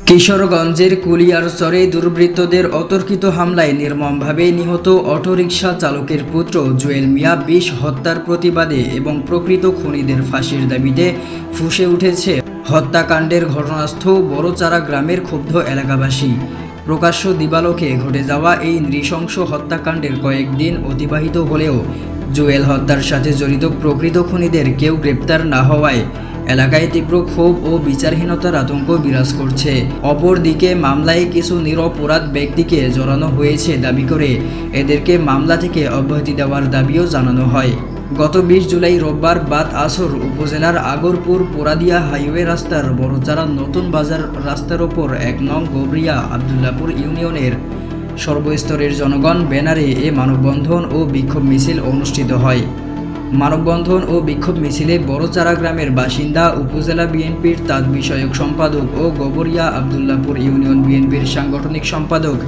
কিশোরগঞ্জের কুলিয়ারচরে দুর্বৃত্তদের অতর্কিত হামলায় নির্মমভাবে নিহত অটোরিকশা চালকের পুত্র জুয়েল মিয়া ২০ হত্যার প্রতিবাদে এবং প্রকৃত খুনিদের ফাঁসির দাবিতে ফুঁসে উঠেছে হত্যাকাণ্ডের ঘটনাস্থল বড়চারা গ্রামের ক্ষুব্ধ এলাকাবাসী। প্রকাশ্য দিবালোকে ঘটে যাওয়া এই নৃশংস হত্যাকাণ্ডের কয়েকদিন অতিবাহিত হলেও জুয়েল হত্যার সাথে জড়িত প্রকৃত খুনিদের কেউ গ্রেপ্তার না হওয়ায় এলাকায় তীব্র ক্ষোভ ও বিচারহীনতার আতঙ্ক বিরাজ করছে। অপরদিকে মামলায় কিছু নিরপরাধ ব্যক্তিকে জড়ানো হয়েছে দাবি করে এদেরকে মামলা থেকে অব্যাহতি দেওয়ার দাবিও জানানো হয়। গত ২০ জুলাই রোববার বাদ আসর উপজেলার আগরপুর পোরাদিয়া হাইওয়ে রাস্তার বড়চারা নতুন বাজার রাস্তার ওপর ১ নং গবরিয়া আবদুল্লাপুর ইউনিয়নের সর্বস্তরের জনগণ ব্যানারে এ মানববন্ধন ও বিক্ষোভ মিছিল অনুষ্ঠিত হয়। মানববন্ধন ও বিক্ষোভ মিছিলে বড়চারা গ্রামের বাসিন্দা উপজেলা বিএনপির তাঁত বিষয়ক সম্পাদক ও গবরিয়া আবদুল্লাপুর ইউনিয়ন বিএনপির সাংগঠনিক সম্পাদক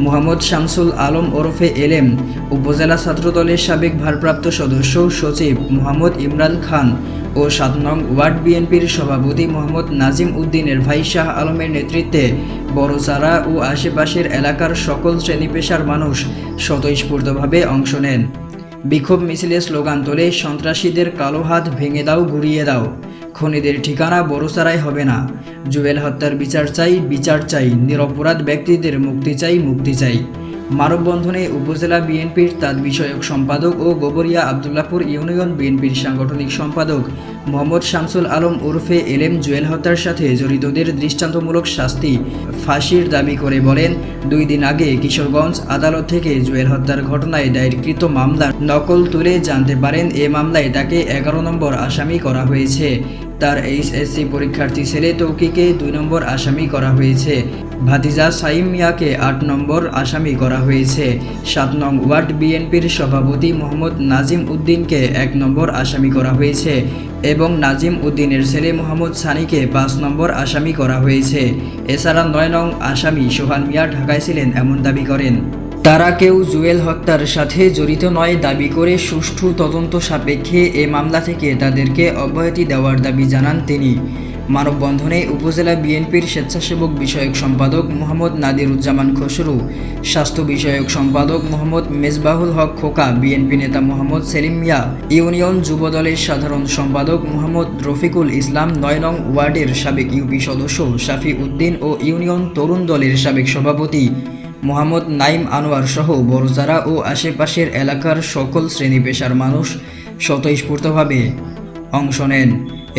মোহাম্মদ শামসুল আলম ওরফে এলএম, উপজেলা ছাত্রদলের সাবেক ভারপ্রাপ্ত সদস্য সচিব মোহাম্মদ ইমরান খান ও ৭ নং ওয়ার্ড বিএনপির সভাপতি মোহাম্মদ নাজিম উদ্দিনের ভাই শাহ আলমের নেতৃত্বে বড়চারা ও আশেপাশের এলাকার সকল শ্রেণী পেশার মানুষ স্বতঃস্ফূর্তভাবে অংশ নেন। বিক্ষোভ মিছিলে স্লোগান তোলে, সন্ত্রাসীদের কালো হাত ভেঙে দাও, গুড়িয়ে দাও, খুনিদের ঠিকানা বড়চারায় হবে না, জুয়েল হত্যার বিচার চাই, নিরপরাধ ব্যক্তিদের মুক্তি চাই। মানববন্ধনে উপজেলা বিএনপির তাঁত বিষয়ক সম্পাদক ও গবরিয়া আবদুল্লাপুর ইউনিয়ন বিএনপির সাংগঠনিক সম্পাদক মোহাম্মদ শামসুল আলম ওরফে এলএম জুয়েল হত্যার সাথে জড়িতদের দৃষ্টান্তমূলক শাস্তি ফাঁসির দাবি করে বলেন, ২ দিন আগে কিশোরগঞ্জ আদালত থেকে জুয়েল হত্যার ঘটনায় দায়েরকৃত মামলার নকল তুলে জানতে পারেন এ মামলায় তাকে ১১ নম্বর আসামি করা হয়েছে। তার এইচএসসি পরীক্ষার্থী ছেলে তৌকিকে ২ নম্বর আসামি করা হয়েছে। ভাতিজা সাইম মিয়াকে ৮ নম্বর আসামি করা হয়েছে। ৭ নং ওয়ার্ড বিএনপির সভাপতি মোহাম্মদ নাজিম উদ্দিনকে ১ নম্বর আসামি করা হয়েছে এবং নাজিম উদ্দিনের ছেলে মোহাম্মদ সানিকে ৫ নম্বর আসামি করা হয়েছে। এছাড়া ৯ নং আসামি সোহান মিয়া ঢাকায় ছিলেন এমন দাবি করেন। তারা কেউ জুয়েল হত্যার সাথে জড়িত নয় দাবি করে সুষ্ঠু তদন্ত সাপেক্ষে এ মামলা থেকে তাদেরকে অব্যাহতি দেওয়ার দাবি জানান তিনি। মানববন্ধনে উপজেলা বিএনপির স্বেচ্ছাসেবক বিষয়ক সম্পাদক মোহাম্মদ নাদিরুজ্জামান খসরু, স্বাস্থ্য বিষয়ক সম্পাদক মোহাম্মদ মেজবাহুল হক খোকা, বিএনপি নেতা মোহাম্মদ সেলিম মিয়া, ইউনিয়ন যুবদলের সাধারণ সম্পাদক মোহাম্মদ রফিকুল ইসলাম, ৯ নং ওয়ার্ডের সাবেক ইউপি সদস্য শাফি উদ্দিন ও ইউনিয়ন তরুণ দলের সাবেক সভাপতি মোহাম্মদ নাইম আনোয়ার সহ বড়চারা ও আশেপাশের এলাকার সকল শ্রেণী পেশার মানুষ স্বতঃস্ফূর্তভাবে অংশ নেন।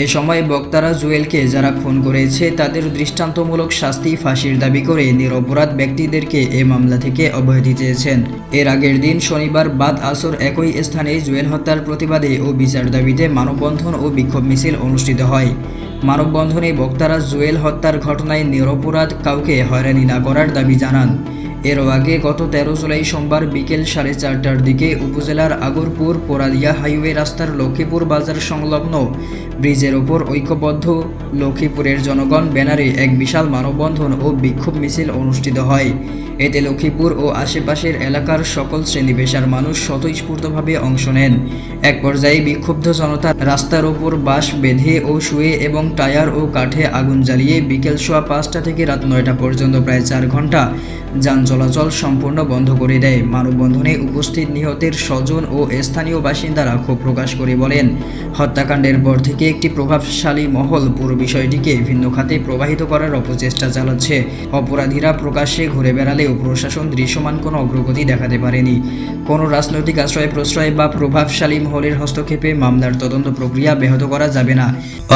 এ সময় বক্তারা জুয়েলকে যারা খুন করেছে তাদের দৃষ্টান্তমূলক শাস্তি ফাঁসির দাবি করে নিরপরাধ ব্যক্তিদেরকে এ মামলা থেকে অব্যাহতি চেয়েছেন। এর আগের দিন শনিবার বাদ আসর একই স্থানে জুয়েল হত্যার প্রতিবাদে ও বিচার দাবিতে মানববন্ধন ও বিক্ষোভ মিছিল অনুষ্ঠিত হয়। মানববন্ধনে বক্তারা জুয়েল হত্যার ঘটনায় নিরপরাধ কাউকে হয়রানি না করার দাবি জানান। এর আগে গত ১৩ জুলাই সোমবার বিকেল ৪:৩০টার দিকে উপজেলার আগরপুর পোরাদিয়া হাইওয়ে রাস্তার লক্ষ্মীপুর বাজার সংলগ্ন ব্রিজের ওপর ঐক্যবদ্ধ লক্ষ্মীপুরের জনগণ ব্যানারে এক বিশাল মানববন্ধন ও বিক্ষোভ মিছিল অনুষ্ঠিত হয়। এতে লক্ষ্মীপুর ও আশেপাশের এলাকার সকল শ্রেণী পেশার মানুষ স্বতঃস্ফূর্তভাবে অংশ নেন। এক পর্যায়ে বিক্ষুব্ধ জনতা রাস্তার ওপর বাঁশ বেঁধে ও শুয়ে এবং টায়ার ও কাঠে আগুন জ্বালিয়ে বিকেল সোয়া ৫টা থেকে রাত ৯টা পর্যন্ত প্রায় ৪ ঘন্টা যান চলাচল সম্পূর্ণ বন্ধ করে দেয়। মানববন্ধনে উপস্থিত নিহতের স্বজন ও স্থানীয় বাসিন্দারা ক্ষোভ প্রকাশ করে বলেন, হত্যাকাণ্ডের পর থেকে একটি প্রভাবশালী মহল পুরো বিষয়টিকে ভিন্ন খাতে প্রবাহিত করার অপচেষ্টা চালাচ্ছে। অপরাধীরা প্রকাশ্যে ঘুরে বেড়ালেও প্রশাসন দৃশ্যমান কোনো অগ্রগতি দেখাতে পারেনি। কোনো রাজনৈতিক আশ্রয় প্রশ্রয় বা প্রভাবশালী মহলের হস্তক্ষেপে মামলার তদন্ত প্রক্রিয়া ব্যাহত করা যাবে না।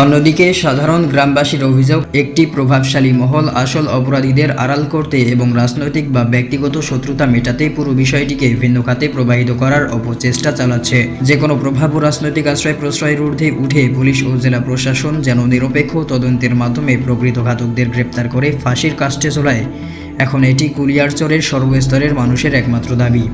অন্যদিকে সাধারণ গ্রামবাসীর অভিযোগ, একটি প্রভাবশালী মহল আসল অপরাধীদের আড়াল করতে এবং রাজনৈতিক বা ব্যক্তিগত শত্রুতা মেটাতে পুরো বিষয়টিকে ভিন্ন খাতে প্রবাহিত করার অপচেষ্টা চালাচ্ছে। যে কোনো প্রভাব ও রাজনৈতিক আশ্রয় প্রশ্রয়ের ঊর্ধ্বে উঠে পুলিশ ও জেলা প্রশাসন যেন নিরপেক্ষ তদন্তের মাধ্যমে প্রকৃত ঘাতকদের গ্রেপ্তার করে ফাঁসির কাস্টে চলায়। এখন এটি কুলিয়ারচরের সর্বস্তরের মানুষের একমাত্র দাবি।